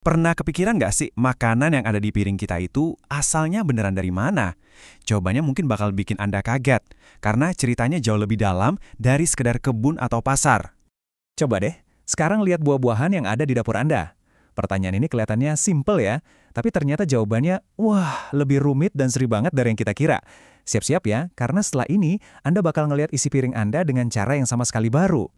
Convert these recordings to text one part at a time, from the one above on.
Pernah kepikiran nggak sih makanan yang ada di piring kita itu asalnya beneran dari mana? Jawabannya mungkin bakal bikin Anda kaget, karena ceritanya jauh lebih dalam dari sekedar kebun atau pasar. Coba deh, sekarang lihat buah-buahan yang ada di dapur Anda. Pertanyaan ini kelihatannya simple ya, tapi ternyata jawabannya, wah, lebih rumit dan seri banget dari yang kita kira. Siap-siap ya, karena setelah ini Anda bakal ngelihat isi piring Anda dengan cara yang sama sekali baru.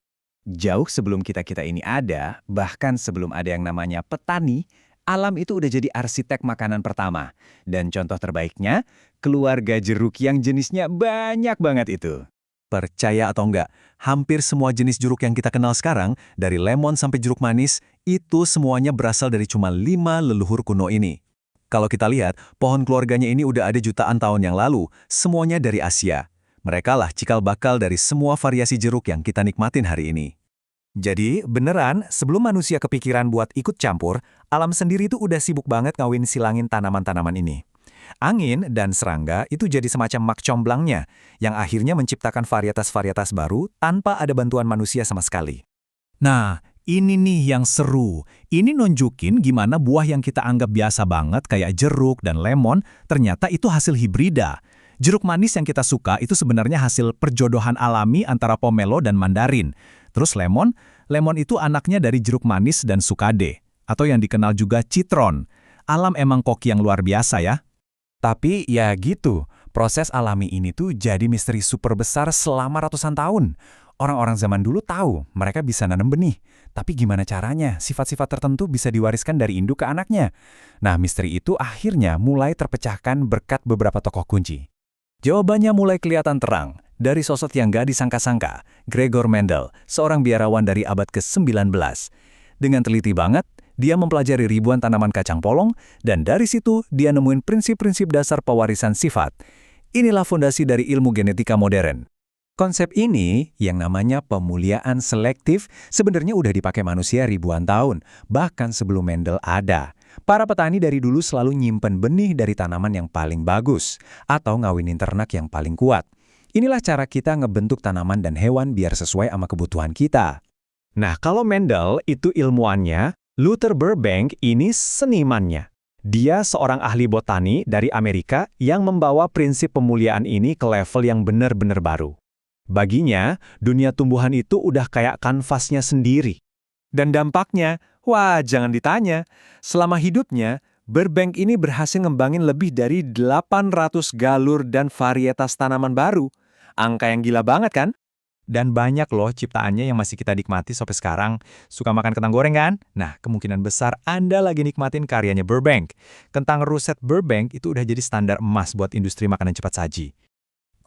Jauh sebelum kita-kita ini ada, bahkan sebelum ada yang namanya petani, alam itu udah jadi arsitek makanan pertama. Dan contoh terbaiknya, keluarga jeruk yang jenisnya banyak banget itu. Percaya atau enggak, hampir semua jenis jeruk yang kita kenal sekarang, dari lemon sampai jeruk manis, itu semuanya berasal dari cuma 5 leluhur kuno ini. Kalau kita lihat, pohon keluarganya ini udah ada jutaan tahun yang lalu, semuanya dari Asia. Mereka lah cikal bakal dari semua variasi jeruk yang kita nikmatin hari ini. Jadi, beneran, sebelum manusia kepikiran buat ikut campur, alam sendiri itu udah sibuk banget ngawin silangin tanaman-tanaman ini. Angin dan serangga itu jadi semacam mak comblangnya, yang akhirnya menciptakan varietas-varietas baru tanpa ada bantuan manusia sama sekali. Nah, ini nih yang seru. Ini nunjukin gimana buah yang kita anggap biasa banget kayak jeruk dan lemon, ternyata itu hasil hibrida. Jeruk manis yang kita suka itu sebenarnya hasil perjodohan alami antara pomelo dan mandarin. Terus lemon itu anaknya dari jeruk manis dan sukade, atau yang dikenal juga citron. Alam emang koki yang luar biasa ya. Tapi ya gitu, proses alami ini tuh jadi misteri super besar selama ratusan tahun. Orang-orang zaman dulu tahu mereka bisa nanam benih, tapi gimana caranya sifat-sifat tertentu bisa diwariskan dari induk ke anaknya? Nah, misteri itu akhirnya mulai terpecahkan berkat beberapa tokoh kunci. Jawabannya mulai kelihatan terang dari sosok yang gak disangka-sangka, Gregor Mendel, seorang biarawan dari abad ke-19. Dengan teliti banget, dia mempelajari ribuan tanaman kacang polong, dan dari situ dia nemuin prinsip-prinsip dasar pewarisan sifat. Inilah fondasi dari ilmu genetika modern. Konsep ini, yang namanya pemuliaan selektif, sebenarnya udah dipakai manusia ribuan tahun, bahkan sebelum Mendel ada. Para petani dari dulu selalu nyimpen benih dari tanaman yang paling bagus, atau ngawinin ternak yang paling kuat. Inilah cara kita ngebentuk tanaman dan hewan biar sesuai sama kebutuhan kita. Nah, kalau Mendel itu ilmuannya, Luther Burbank ini senimannya. Dia seorang ahli botani dari Amerika yang membawa prinsip pemuliaan ini ke level yang benar-benar baru. Baginya, dunia tumbuhan itu udah kayak kanvasnya sendiri. Dan dampaknya, wah jangan ditanya. Selama hidupnya, Burbank ini berhasil ngembangin lebih dari 800 galur dan varietas tanaman baru. Angka yang gila banget kan? Dan banyak loh ciptaannya yang masih kita nikmati sampai sekarang. Suka makan kentang goreng kan? Nah, kemungkinan besar Anda lagi nikmatin karyanya Burbank. Kentang ruset Burbank itu udah jadi standar emas buat industri makanan cepat saji.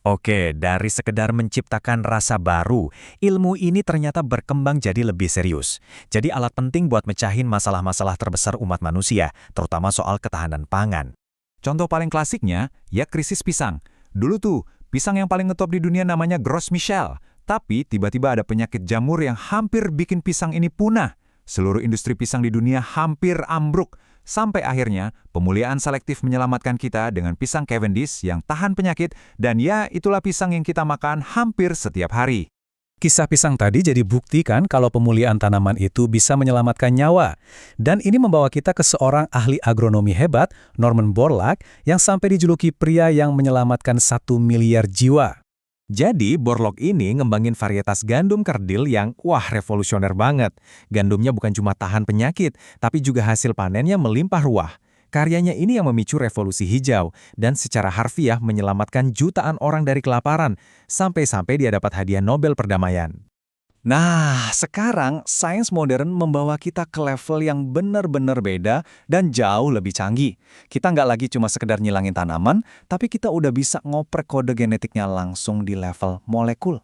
Oke, dari sekedar menciptakan rasa baru, ilmu ini ternyata berkembang jadi lebih serius. Jadi alat penting buat mecahin masalah-masalah terbesar umat manusia, terutama soal ketahanan pangan. Contoh paling klasiknya, ya krisis pisang. Dulu tuh, pisang yang paling ngetop di dunia namanya Gros Michel. Tapi tiba-tiba ada penyakit jamur yang hampir bikin pisang ini punah. Seluruh industri pisang di dunia hampir ambruk. Sampai akhirnya, pemuliaan selektif menyelamatkan kita dengan pisang Cavendish yang tahan penyakit, dan ya itulah pisang yang kita makan hampir setiap hari. Kisah pisang tadi jadi bukti kan kalau pemuliaan tanaman itu bisa menyelamatkan nyawa. Dan ini membawa kita ke seorang ahli agronomi hebat, Norman Borlaug, yang sampai dijuluki pria yang menyelamatkan 1 miliar jiwa. Jadi, Borlaug ini ngembangin varietas gandum kerdil yang, wah, revolusioner banget. Gandumnya bukan cuma tahan penyakit, tapi juga hasil panennya melimpah ruah. Karyanya ini yang memicu revolusi hijau, dan secara harfiah menyelamatkan jutaan orang dari kelaparan, sampai-sampai dia dapat hadiah Nobel Perdamaian. Nah, sekarang sains modern membawa kita ke level yang benar-benar beda dan jauh lebih canggih. Kita nggak lagi cuma sekedar nyilangin tanaman, tapi kita udah bisa ngoprek kode genetiknya langsung di level molekul.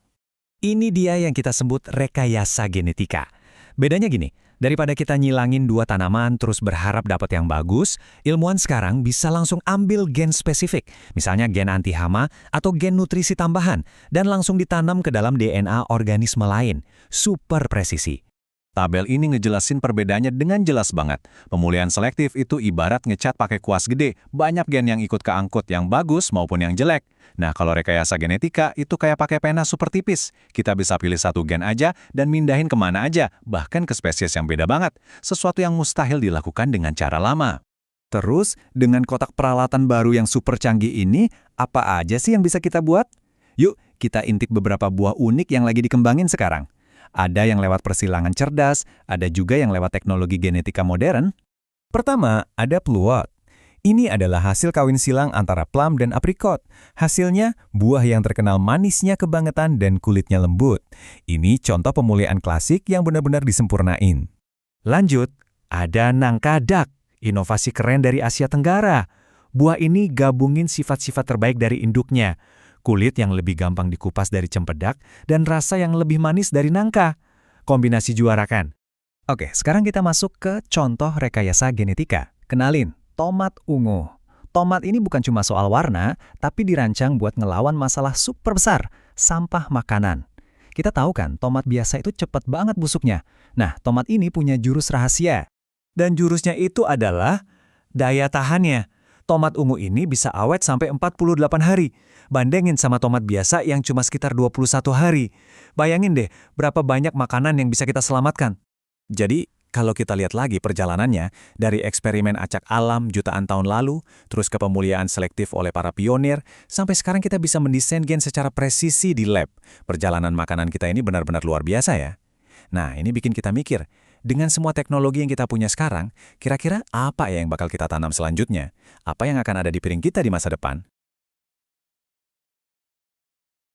Ini dia yang kita sebut rekayasa genetika. Bedanya gini, daripada kita nyilangin 2 tanaman terus berharap dapat yang bagus, ilmuwan sekarang bisa langsung ambil gen spesifik, misalnya gen anti hama atau gen nutrisi tambahan, dan langsung ditanam ke dalam DNA organisme lain. Super presisi. Tabel ini ngejelasin perbedaannya dengan jelas banget. Pemulihan selektif itu ibarat ngecat pakai kuas gede, banyak gen yang ikut keangkut yang bagus maupun yang jelek. Nah, kalau rekayasa genetika itu kayak pakai pena super tipis. Kita bisa pilih satu gen aja dan mindahin kemana aja, bahkan ke spesies yang beda banget. Sesuatu yang mustahil dilakukan dengan cara lama. Terus, dengan kotak peralatan baru yang super canggih ini, apa aja sih yang bisa kita buat? Yuk, kita intip beberapa buah unik yang lagi dikembangin sekarang. Ada yang lewat persilangan cerdas, ada juga yang lewat teknologi genetika modern. Pertama, ada pluot. Ini adalah hasil kawin silang antara plum dan aprikot. Hasilnya, buah yang terkenal manisnya kebangetan dan kulitnya lembut. Ini contoh pemulihan klasik yang benar-benar disempurnain. Lanjut, ada nangka dak, inovasi keren dari Asia Tenggara. Buah ini gabungin sifat-sifat terbaik dari induknya. Kulit yang lebih gampang dikupas dari cempedak dan rasa yang lebih manis dari nangka. Kombinasi juara kan? Oke, sekarang kita masuk ke contoh rekayasa genetika. Kenalin, tomat ungu. Tomat ini bukan cuma soal warna, tapi dirancang buat ngelawan masalah super besar, sampah makanan. Kita tahu kan, tomat biasa itu cepat banget busuknya. Nah, tomat ini punya jurus rahasia. Dan jurusnya itu adalah daya tahannya. Tomat ungu ini bisa awet sampai 48 hari. Bandingin sama tomat biasa yang cuma sekitar 21 hari. Bayangin deh, berapa banyak makanan yang bisa kita selamatkan. Jadi, kalau kita lihat lagi perjalanannya, dari eksperimen acak alam jutaan tahun lalu, terus ke pemulihaan selektif oleh para pionir, sampai sekarang kita bisa mendesain gen secara presisi di lab. Perjalanan makanan kita ini benar-benar luar biasa ya. Nah, ini bikin kita mikir, dengan semua teknologi yang kita punya sekarang, kira-kira apa ya yang bakal kita tanam selanjutnya? Apa yang akan ada di piring kita di masa depan?